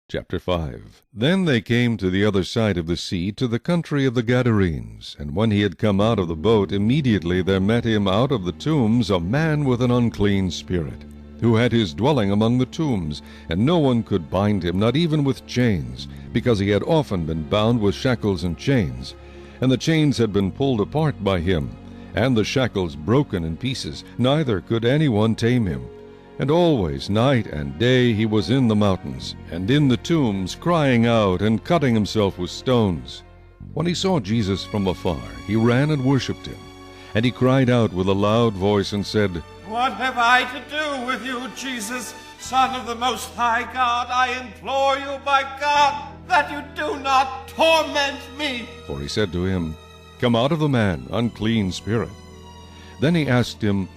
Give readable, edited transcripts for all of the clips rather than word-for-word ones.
Chapter 5. Then they came to the other side of the sea, to the country of the Gadarenes. And when he had come out of the boat, immediately there met him out of the tombs a man with an unclean spirit, who had his dwelling among the tombs, and no one could bind him, not even with chains, because he had often been bound with shackles and chains. And the chains had been pulled apart by him, and the shackles broken in pieces, neither could anyone tame him. And always, night and day, he was in the mountains, and in the tombs, crying out and cutting himself with stones. When he saw Jesus from afar, he ran and worshipped him. And he cried out with a loud voice and said, What have I to do with you, Jesus, Son of the Most High God? I implore you, by God, that you do not torment me. For he said to him, Come out of the man, unclean spirit. Then he asked him,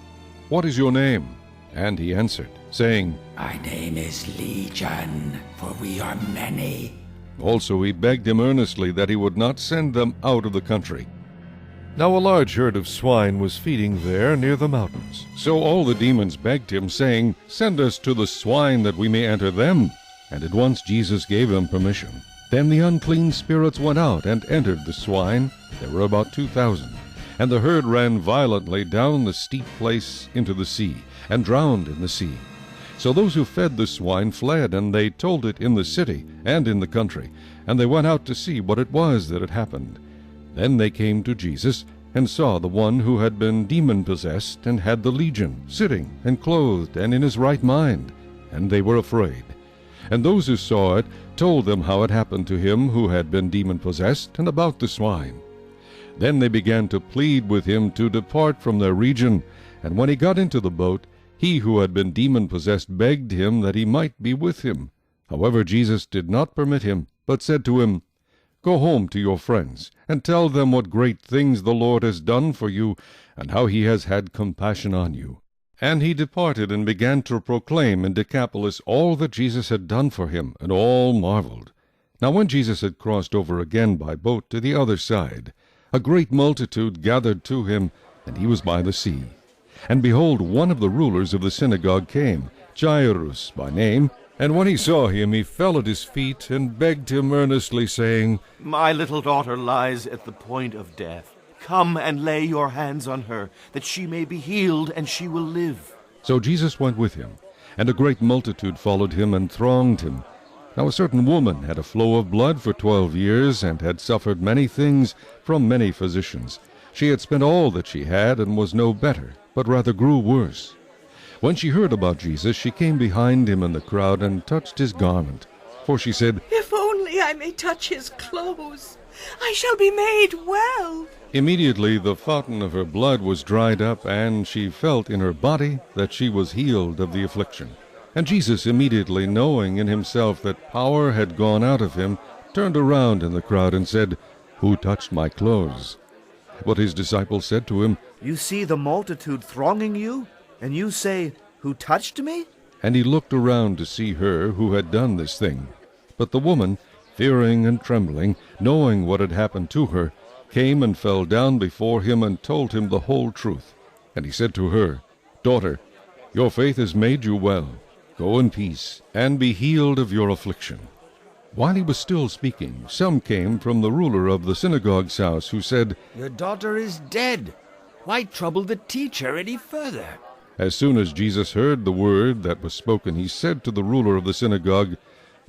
What is your name? And he answered, saying, My name is Legion, for we are many. Also he begged him earnestly that he would not send them out of the country. Now a large herd of swine was feeding there near the mountains. So all the demons begged him, saying, Send us to the swine, that we may enter them. And at once Jesus gave them permission. Then the unclean spirits went out and entered the swine. There were about 2,000. And the herd ran violently down the steep place into the sea, and drowned in the sea. So those who fed the swine fled, and they told it in the city and in the country. And they went out to see what it was that had happened. Then they came to Jesus, and saw the one who had been demon-possessed, and had the legion, sitting and clothed, and in his right mind. And they were afraid. And those who saw it told them how it happened to him who had been demon-possessed, and about the swine. Then they began to plead with him to depart from their region. And when he got into the boat, he who had been demon-possessed begged him that he might be with him. However, Jesus did not permit him, but said to him, Go home to your friends, and tell them what great things the Lord has done for you, and how he has had compassion on you. And he departed and began to proclaim in Decapolis all that Jesus had done for him, and all marveled. Now when Jesus had crossed over again by boat to the other side, a great multitude gathered to him, and he was by the sea. And behold, one of the rulers of the synagogue came, Jairus by name, and when he saw him, he fell at his feet, and begged him earnestly, saying, My little daughter lies at the point of death. Come and lay your hands on her, that she may be healed, and she will live. So Jesus went with him, and a great multitude followed him and thronged him. Now a certain woman had a flow of blood for 12 years, and had suffered many things from many physicians. She had spent all that she had, and was no better, but rather grew worse. When she heard about Jesus, she came behind him in the crowd, and touched his garment. For she said, If only I may touch his clothes, I shall be made well. Immediately the fountain of her blood was dried up, and she felt in her body that she was healed of the affliction. And Jesus, immediately knowing in himself that power had gone out of him, turned around in the crowd and said, Who touched my clothes? But his disciples said to him, You see the multitude thronging you, and you say, Who touched me? And he looked around to see her who had done this thing. But the woman, fearing and trembling, knowing what had happened to her, came and fell down before him, and told him the whole truth. And he said to her, Daughter, your faith has made you well. Go in peace, and be healed of your affliction. While he was still speaking, some came from the ruler of the synagogue's house, who said, Your daughter is dead. Why trouble the teacher any further? As soon as Jesus heard the word that was spoken, he said to the ruler of the synagogue,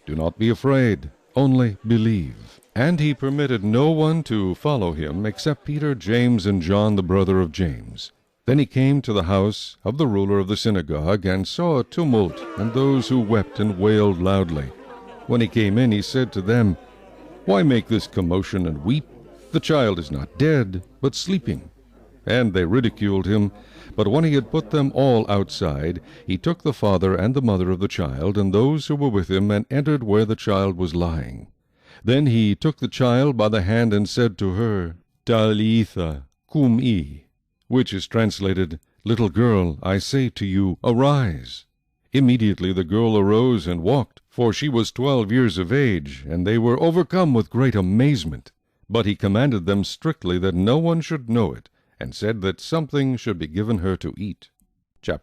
Do not be afraid, only believe. And he permitted no one to follow him except Peter, James, and John, the brother of James. Then he came to the house of the ruler of the synagogue, and saw a tumult, and those who wept and wailed loudly. When he came in, he said to them, Why make this commotion and weep? The child is not dead, but sleeping. And they ridiculed him. But when he had put them all outside, he took the father and the mother of the child, and those who were with him, and entered where the child was lying. Then he took the child by the hand, and said to her, Talitha cumi, which is translated, Little girl, I say to you, arise. Immediately the girl arose and walked, for she was 12 years of age, and they were overcome with great amazement. But he commanded them strictly that no one should know it, and said that something should be given her to eat.